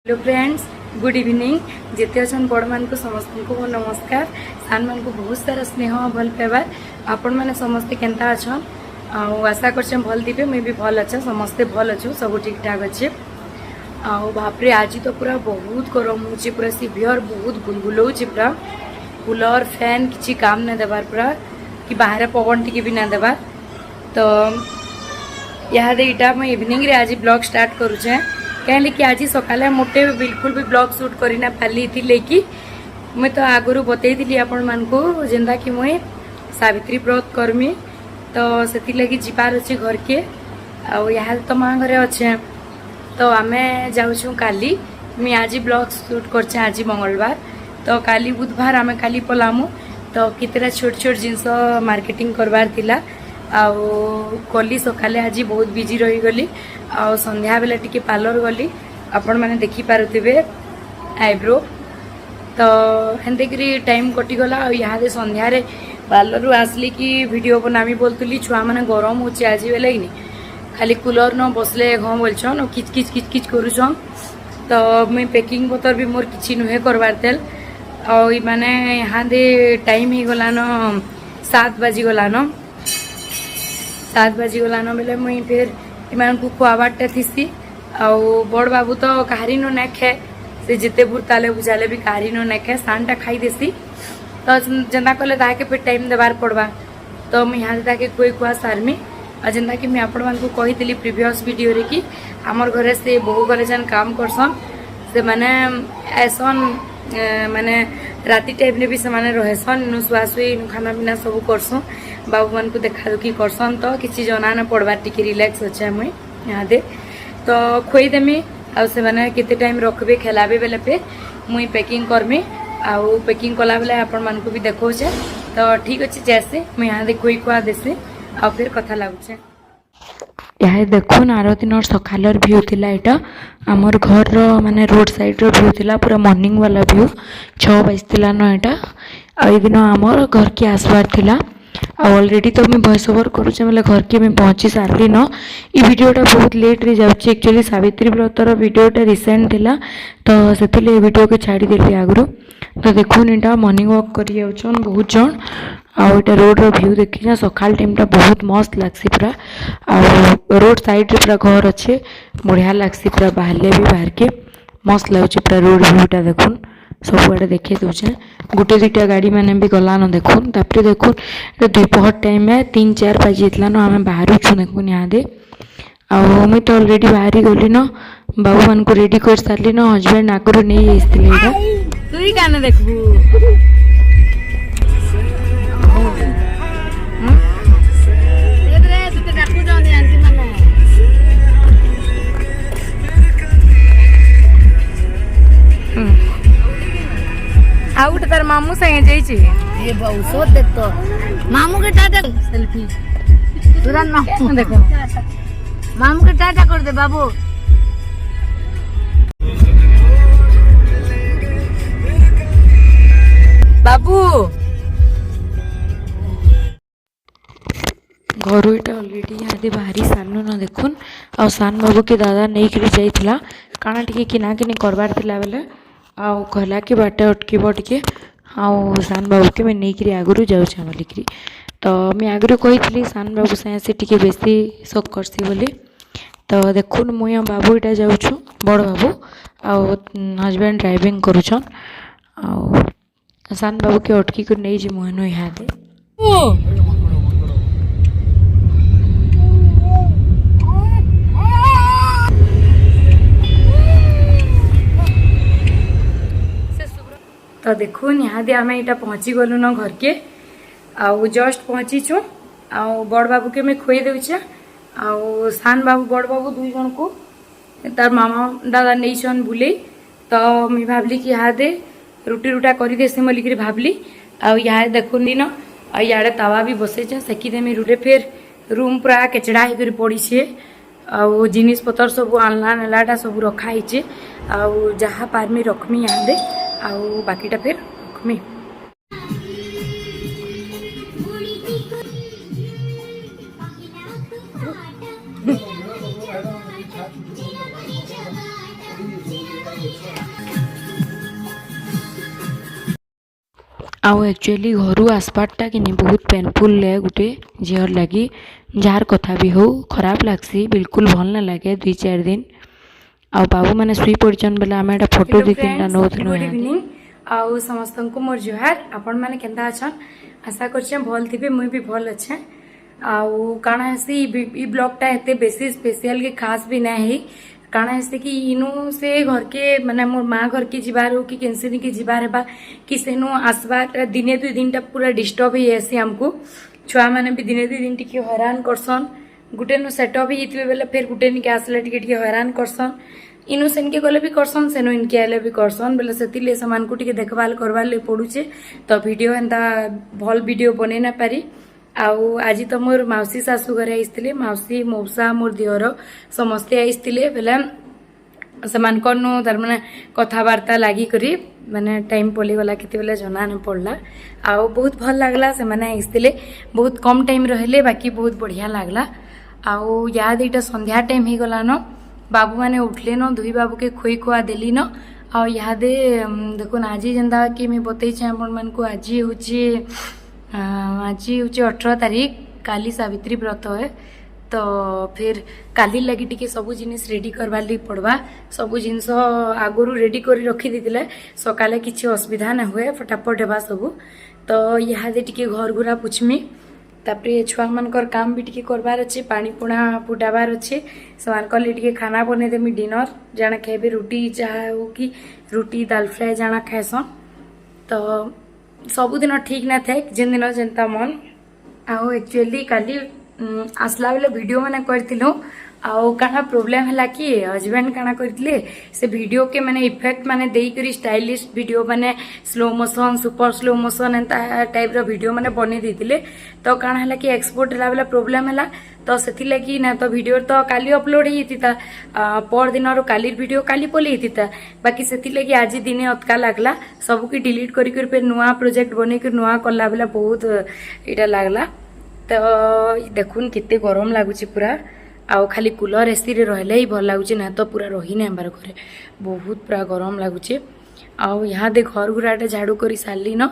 Hello friends, good evening. जिते अच्छा बड़ मान को समस्त को नमस्कार। सान मान को बहुत सारा स्नेह भल पाइबार। आपण मैंने समस्ते केन्ता अच्छा आशा कर भल दिवे। मुझे भी भल अच्छा, समस्ते भल अच्छु, सब ठीक ठाक अच्छे। बापरे आज तो पूरा बहुत गरम हो, पूरा सीवियर बहुत गुलगुल पूरा। कूलर फैन किसी काम नहीं देवार पूरा कि बाहर पवन टी भी ना देवार। तो यहाँ यहाँ मुझे इवनिंग रे आज ब्लॉग स्टार्ट करुचे कहीं कि आज सकाले मोटे बिल्कुल भी ब्लॉग शूट करना पाली थी कि मुझे तो आगुरी बतई आपण मानकू जेंदा कि मुझे सावित्री व्रत करमी। तो से लगी जीवार अच्छे घर के यहाँ तो माँ घरे अच्छे। तो आम जाऊँ काली मुझे आज ब्लॉग शूट कर आज मंगलवार। तो काली बुधवार आम काली पलामु। तो कितना छोट छोट जिनस मार्केटिंग करवार थिला कली सकाले आज बहुत बिजी रही गली। संध्या बेला टिके पार्लर गली, आपण मैंने देखी पारुथिबे आईब्रो। तो हेन्ते टाइम कटिगला। यहाँ संध्या रे पार्लर रु आसली कि वीडियो बनामी बोलतुली। छुआ मैंने गरम हो आज बेले कि खाली कूलर न बसले घ बोलछन और किच किच किच किच करूछन। तो मुई पैकिंग पतर भी मोर किछि नुहे करवार तेल। और माने यहाँ दे टाइम ही गला न 7 बाजी गला न 7 बाजी गला न बेले मुई फिर इन खुआबारटा थीसी। बड़ बाबू तो कहारी नो ना खाए, से जिते बुरताले बुझाले भी कहारी नो ना खाए, सानटा खाई देसी। तो जेंदा कले ताके फिर टाइम देवार पड़वा। तो मुझे यहाँ ताके खुई खुआ सारमी। और जेंदा कि मुझे आपण मानकू कही प्रीवियस वीडियो रे कि आमर घरे से बहु घरे जेन काम करसन से माने ऐसन माने राति टाइम रे भी से माने रहेसन। नु सुआसुई नु खाना पीना सब करसुँ। बाबू मान को देखा दुखी करसन। तो किसी जना ना पड़वा टिके रिलैक्स अच्छे मुई यहाँ दे। तो खुई देमी आउ से माने केते टाइम रखबे खेलाबे बेले पे मुई पैकिंग करमी। आउ पैकिंग कला बेले आपण मान को भी देखौछे। तो ठीक अच्छे जैसे मुई यहाँ दे खुई खुआ देसी आ फिर कथा लागुछे। यहाँ देखुन आर दिन सकालर व्यू थिला। एटा आमर घर माने रोड साइड रो व्यू थिला, पूरा मॉर्निंग वाला व्यू। 6 बजतिला न एटा। आ दिन आमर घर के आसबार थिला। ऑलरेडी तो मैं वॉइस ओवर करुचे मतलब घर के मैं पहुँची सारी न। ये वीडियोटा बहुत लेट रे जाउची। एक्चुअली सावित्री व्रतर वीडियोटा रिसेंट थिला तो से वीडियो के छाड़ी देली आगु। तो देखुन एटा मॉर्निंग वॉक कर जाउछन बहुत जन। आटा रोड रो व्यू देखी सकाल टाइमटा बहुत मस्त लगसी पूरा। आ रोड साइड रे पूरा घर अच्छे, बढ़िया लगसी पूरा। बाहर भी बाहर के मस्त लगुच पूरा रोड व्यूटा। देखुन सब आड़े देखे दूचे गोटे दुईटा गाड़ी मैंने भी गलान देखुन। तापर देखुन दोपहर टाइम है 3-4 बजे न आम बाहर देखुन यहाँ दे। मुई तो ऑलरेडी बाहरी गली न। बाबू मान को रेडी कर सारे न। हजबैंड आगुरी नहीं जाते देखबू आ गोटे तार मामू संगे जाइए ये बहु दे। तो मामू के टाटा सेल्फी तुरंत मामू देखो मामू के टाटा कर दे बाबू। बाबू घर इटा ऑलरेडी यहाँ बाहरी सानू न देखुन। आ सान बाबू के दादा नहीं करी जाइथिला काना टिके किना किनी करबार थिला बेले आउ कहला कि बाटे अटकीब टिके। आउ सान बाबू के मैं नहीं आगुरी जाऊँ बोलिकी। तो मैं आगुरी कही सान बाबू साए से टिके बेसी शौक करसी बोली। तो देखुन मुई बाबू इटा जाऊँ बड़ बाबू आउ हजबैंड ड्राइविंग करुछन। आउ सान बाबू के अटकी कर नहीं जी मुहनु यहाँ दे। तो देखुन यहाँ दे आम यहाँ पहुँची गलु न घर के। आउ जस्ट पहुँचीचु। आउ बड़ बाबू के मैं खुई देउछे। आउ सान बाबू बड़ बाबू दुई जन को तार मामा दादा नहीं बुले। तो मुझे भावली कि यहाँ दे रुटी रुटा कर देसी बोलिकी भावली। आउ यहाँ देखुन दिन इे तावा भी बसैचे सेकीदेमी रुटे। फिर रूम पूरा केचड़ा होकर पड़ी छे। आउ जिनिस पतर सब आनला नेलाटा सब रखाई। आउ जहाँ पारमी रखमी यहाँ दे आउ बाकीटा फिर रखमी। आउ एक्चुअली घर आसबारटा कि बहुत पेनफुल है गोटे झीर लगी जार कथा भी हो खराब लगसी बिल्कुल भल ना लगे 2-4 दिन आ बाबू मैंने शुई पड़चन बेले आम एटा फोटो दी तीन नौलु गुड इवनिंग आउ समस्त को मोर जुहार आपण मैंने केंता अछन आशा करछे भल थिबे मुई भी भल अच्छे आउ काना हेसी ई ब्लॉगटा एते बेसी स्पेशल के खास भी ना है काना हेसी कि इनु से घर के माने मोर माँ घर के जीवार हो कि केनसिनी के जीवार हेबा कि सेनु आसबार दिने 2 दिन टा पूरा डिस्टर्ब ही ऐसी हमको छुआ मैंने भी दिने 2 दिन टिके हैरान करसन गुटे नु सेटअप ही इतबे बेले फिर गुटे निके आसले टिके हैरान करसन इनु सेन के गले भी करसन सेनु इनके आले भी करसन बेले सेतिले समान को टिके देखभाल करवार ले पड़ुचे तो वीडियो एंता भल वीडियो बने ना पारी आउ आज तो मोर मौसी सासू घरे आइसतिले मौसी मौसा मोर दियर समस्ते आइसतिले बेले समान कनु तार माने कथावार्ता लागी करी माने टाइम पली गला केते बेले जना न पड़ला आउ बहुत भल लागला से माने आइसतिले बहुत कम टाइम रहले बाकी बहुत बढ़िया लागला आउ याद एटा संध्या टाइम ही गला न बाबू माने उठले न दुई बाबू के खोई खुआ देली न आ यादे देखो आज जेंदा कि मैं बतई छे अपन मन को आज हूँ 18 तारीख काली सावित्री व्रत है तो फिर काली लगी टिके सब जिनिस रेडी करवार लगी पड़वा सब जिनस आगुरी रेडी कर रखी देते सकाले किसी असुविधा ना हुए फटाफट हेबा सब तो इहादे टिके घर घुरा पुछमी तापर छुआ मानकर काम भी टिके करवार अच्छे पानी पुणा फुटाबार अच्छे से टिके खाना बने देमी डिनर जाना खाइबे रुटी चाहे हो कि रुटी दाल फ्राए जाना खाएसन तो सबुदिन ठीक ना थे जिन दिन जेनता मन आउ एक्चुअली काली आसला बेले वीडियो मैंने करथिलु आउ काना प्रॉब्लम हला कि हस्बैंड काना करथिले से वीडियो के माने इफेक्ट माने देई करी स्टाइलिश वीडियो माने slow motion super slow motion एंता टाइप रो वीडियो माने बने देथिले तो काना हला कि एक्सपोर्ट हला बेले प्रॉब्लम हला तो सेथि लगी ना तो वीडियो तो काली अपलोड हिता पर दिन रो काली वीडियो काली पले हिता बाकी सेथि लगी आज दिने अतका लागला सब की डिलीट करी कर पे नुआ प्रोजेक्ट बने कर नुआ कला बेला बहुत इटा लागला तो देखुन कितने गरम लगुच पूरा आउ खाली कूलर एसी रे रहले ही भल लगुच ना तो पूरा रही ना हमारे घरे बहुत पूरा गरम लगुच आउ यहाँ दे घर गुराटा झाड़ू करी सारली न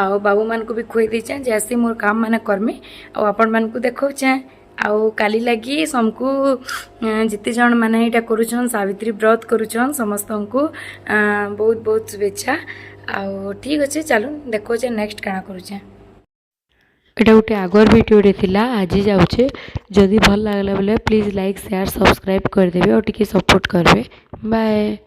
आउ बाबू मान को भी खुई देचे जैसे मोर काम माने करमी आउ आपण मान को देखौचे आउ काली लगी समको जिते जन माने इटा करूछन सावित्री व्रत करूछन समस्त को बहुत बहुत शुभेच्छा आउ ठीक अच्छे चलो देखोचे नेक्स्ट काना करूछे एटा गोटे आगर वीडियो थिला आज जाऊे जदि भल लागला बोले प्लीज लाइक शेयर सब्सक्राइब करदेवे और टिके सपोर्ट करबे बाय।